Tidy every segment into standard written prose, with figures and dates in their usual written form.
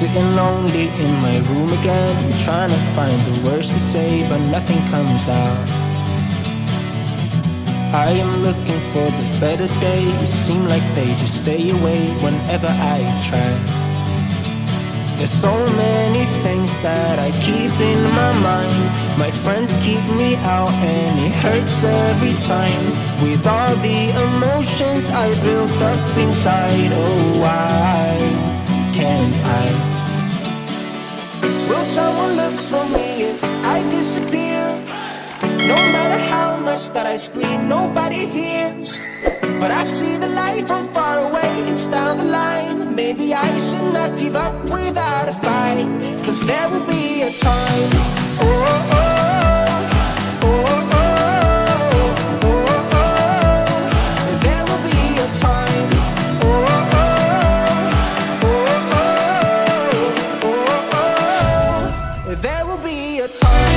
Sitting lonely in my room again, trying to find the words to say, but nothing comes out. I am looking for the better days, seem like they just stay away whenever I try. There's so many things that I keep in my mind. My friends keep me out and it hurts every time. With all the emotions I built up inside, oh why can't I? Will someone look for me if I disappear? No matter how much that I scream, nobody hears. But I see the light from far away, it's down the line. Maybe I should not give up without a fight, 'cause there will be a time. Oh, oh, oh, oh, oh, oh, oh. There will be a time. Oh, oh, oh, oh, oh, oh, oh. There will be a time.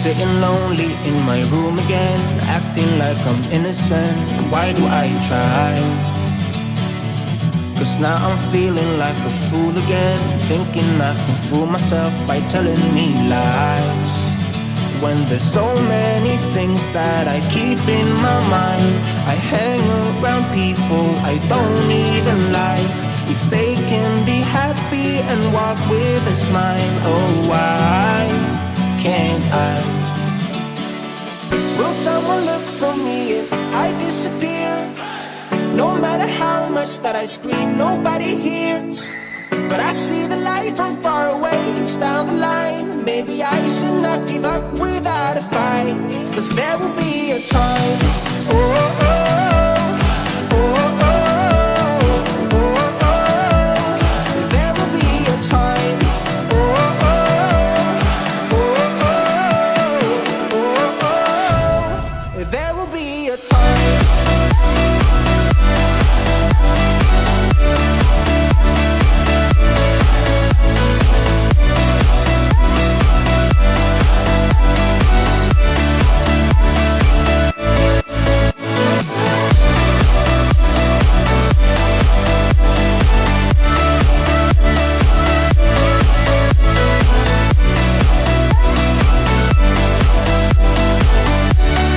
Sitting lonely in my room again, acting like I'm innocent. Why do I try? 'Cause now I'm feeling like a fool again, thinking I can fool myself by telling me lies. When there's so many things that I keep in my mind, I hang around people I don't even like. If they can be happy and walk with a smile, oh why can't I? Will someone look for me if I disappear? No matter how much that I scream, nobody hears. But I see the light from far away, it's down the line. Maybe I should not give up without a fight, 'cause there will be a time. Oh,